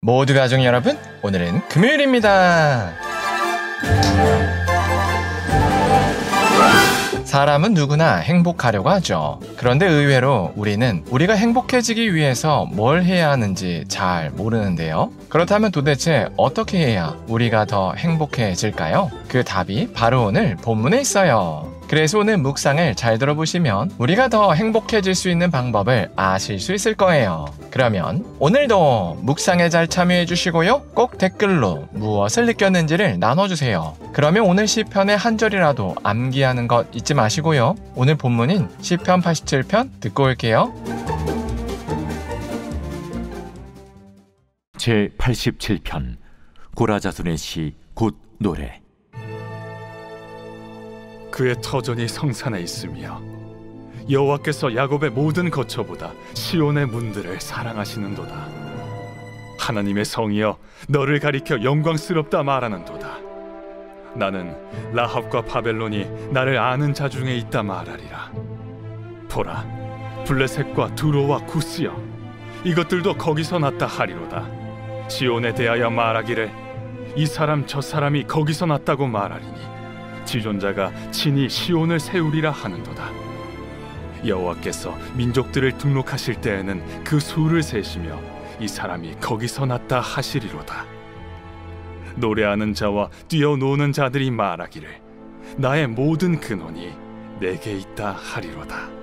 모두 가족 여러분, 오늘은 금요일입니다. 사람은 누구나 행복하려고 하죠. 그런데 의외로 우리는 우리가 행복해지기 위해서 뭘 해야 하는지 잘 모르는데요. 그렇다면 도대체 어떻게 해야 우리가 더 행복해질까요? 그 답이 바로 오늘 본문에 있어요. 그래서 오늘 묵상을 잘 들어보시면 우리가 더 행복해질 수 있는 방법을 아실 수 있을 거예요. 그러면 오늘도 묵상에 잘 참여해 주시고요. 꼭 댓글로 무엇을 느꼈는지를 나눠주세요. 그러면 오늘 시편의 한 절이라도 암기하는 것 잊지 마시고요. 오늘 본문인 시편 87편 듣고 올게요. 제87편 고라자손의 시 곧 노래. 그의 터전이 성산에 있으며 여호와께서 야곱의 모든 거처보다 시온의 문들을 사랑하시는도다. 하나님의 성이여, 너를 가리켜 영광스럽다 말하는도다. 나는 라합과 바벨론이 나를 아는 자 중에 있다 말하리라. 보라, 블레셋과 두로와 구스여, 이것들도 거기서 났다 하리로다. 시온에 대하여 말하기를 이 사람 저 사람이 거기서 났다고 말하리니 지존자가 친히 시온을 세우리라 하는도다. 여호와께서 민족들을 등록하실 때에는 그 수를 세시며 이 사람이 거기서 났다 하시리로다. 노래하는 자와 뛰어노는 자들이 말하기를 나의 모든 근원이 내게 있다 하리로다.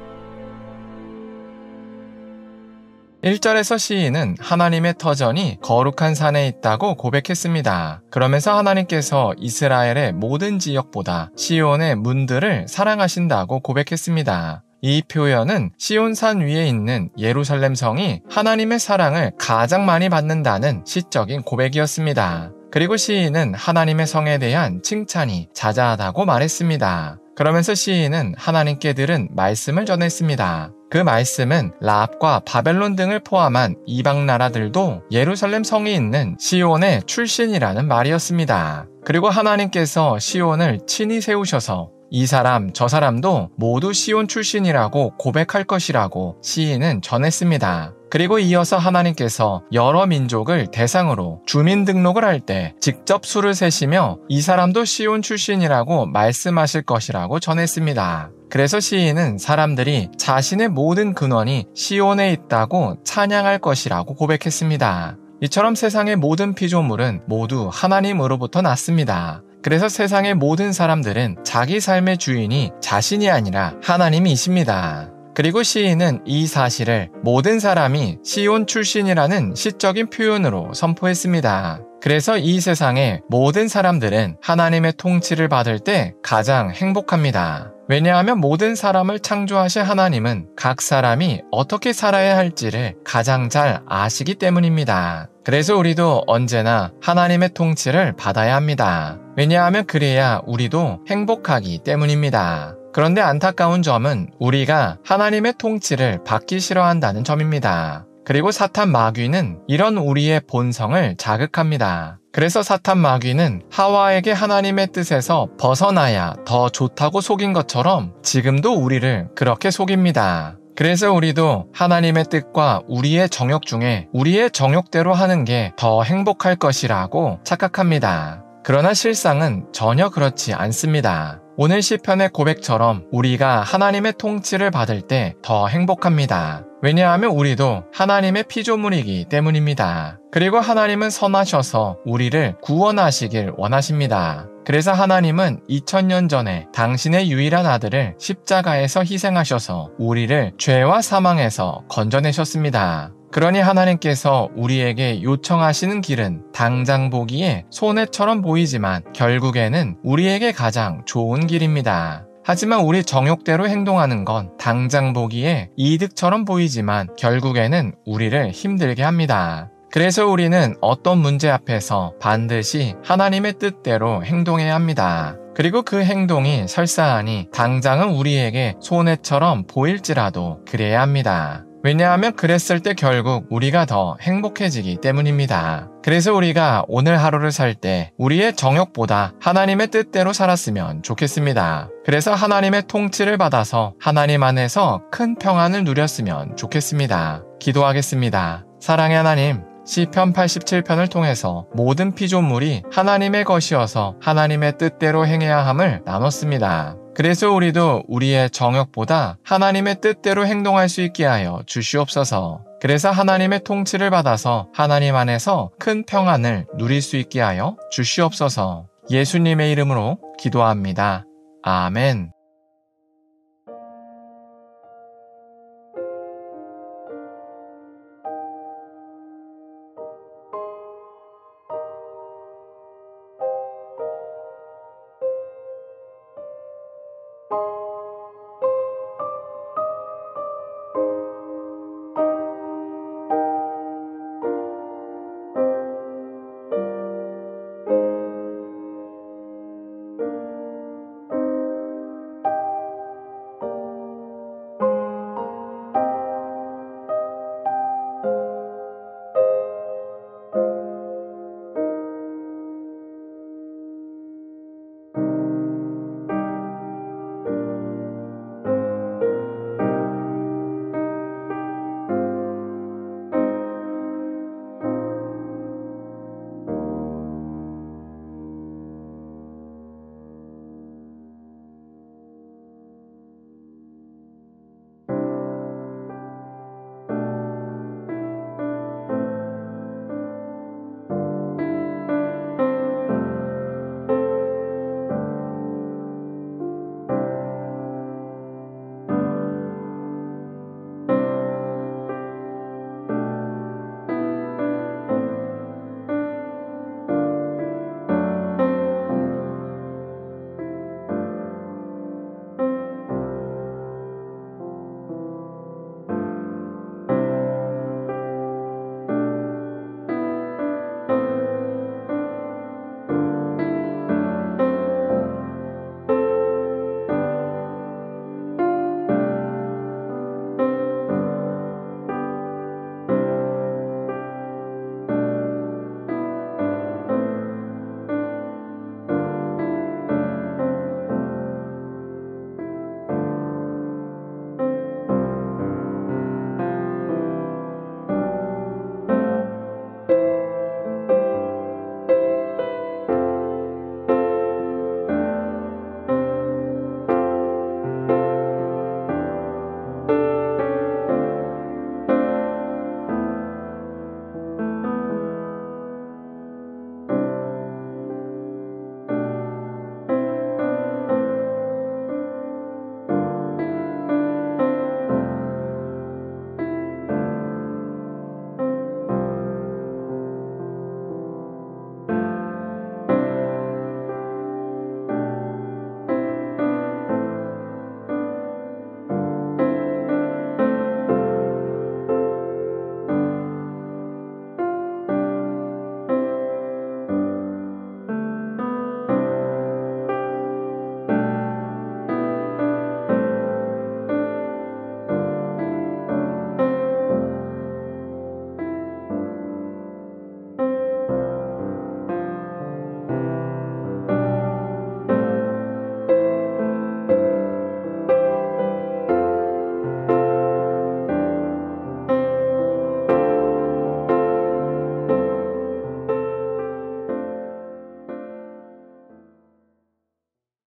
1절에서 시인은 하나님의 터전이 거룩한 산에 있다고 고백했습니다. 그러면서 하나님께서 이스라엘의 모든 지역보다 시온의 문들을 사랑하신다고 고백했습니다. 이 표현은 시온산 위에 있는 예루살렘 성이 하나님의 사랑을 가장 많이 받는다는 시적인 고백이었습니다. 그리고 시인은 하나님의 성에 대한 칭찬이 자자하다고 말했습니다. 그러면서 시인은 하나님께 들은 말씀을 전했습니다. 그 말씀은 라합과 바벨론 등을 포함한 이방 나라들도 예루살렘 성이 있는 시온의 출신이라는 말이었습니다. 그리고 하나님께서 시온을 친히 세우셔서 이 사람 저 사람도 모두 시온 출신이라고 고백할 것이라고 시인은 전했습니다. 그리고 이어서 하나님께서 여러 민족을 대상으로 주민등록을 할 때 직접 수를 세시며 이 사람도 시온 출신이라고 말씀하실 것이라고 전했습니다. 그래서 시인은 사람들이 자신의 모든 근원이 시온에 있다고 찬양할 것이라고 고백했습니다. 이처럼 세상의 모든 피조물은 모두 하나님으로부터 났습니다. 그래서 세상의 모든 사람들은 자기 삶의 주인이 자신이 아니라 하나님이십니다. 그리고 시인은 이 사실을 모든 사람이 시온 출신이라는 시적인 표현으로 선포했습니다. 그래서 이 세상의 모든 사람들은 하나님의 통치를 받을 때 가장 행복합니다. 왜냐하면 모든 사람을 창조하신 하나님은 각 사람이 어떻게 살아야 할지를 가장 잘 아시기 때문입니다. 그래서 우리도 언제나 하나님의 통치를 받아야 합니다. 왜냐하면 그래야 우리도 행복하기 때문입니다. 그런데 안타까운 점은 우리가 하나님의 통치를 받기 싫어한다는 점입니다. 그리고 사탄 마귀는 이런 우리의 본성을 자극합니다. 그래서 사탄 마귀는 하와에게 하나님의 뜻에서 벗어나야 더 좋다고 속인 것처럼 지금도 우리를 그렇게 속입니다. 그래서 우리도 하나님의 뜻과 우리의 정욕 중에 우리의 정욕대로 하는 게 더 행복할 것이라고 착각합니다. 그러나 실상은 전혀 그렇지 않습니다. 오늘 시편의 고백처럼 우리가 하나님의 통치를 받을 때 더 행복합니다. 왜냐하면 우리도 하나님의 피조물이기 때문입니다. 그리고 하나님은 선하셔서 우리를 구원하시길 원하십니다. 그래서 하나님은 2000년 전에 당신의 유일한 아들을 십자가에서 희생하셔서 우리를 죄와 사망에서 건져내셨습니다. 그러니 하나님께서 우리에게 요청하시는 길은 당장 보기에 손해처럼 보이지만 결국에는 우리에게 가장 좋은 길입니다. 하지만 우리 정욕대로 행동하는 건 당장 보기에 이득처럼 보이지만 결국에는 우리를 힘들게 합니다. 그래서 우리는 어떤 문제 앞에서 반드시 하나님의 뜻대로 행동해야 합니다. 그리고 그 행동이 설사하니 당장은 우리에게 손해처럼 보일지라도 그래야 합니다. 왜냐하면 그랬을 때 결국 우리가 더 행복해지기 때문입니다. 그래서 우리가 오늘 하루를 살 때 우리의 정욕보다 하나님의 뜻대로 살았으면 좋겠습니다. 그래서 하나님의 통치를 받아서 하나님 안에서 큰 평안을 누렸으면 좋겠습니다. 기도하겠습니다. 사랑의 하나님, 시편 87편을 통해서 모든 피조물이 하나님의 것이어서 하나님의 뜻대로 행해야 함을 나눴습니다. 그래서 우리도 우리의 정욕보다 하나님의 뜻대로 행동할 수 있게 하여 주시옵소서. 그래서 하나님의 통치를 받아서 하나님 안에서 큰 평안을 누릴 수 있게 하여 주시옵소서. 예수님의 이름으로 기도합니다. 아멘.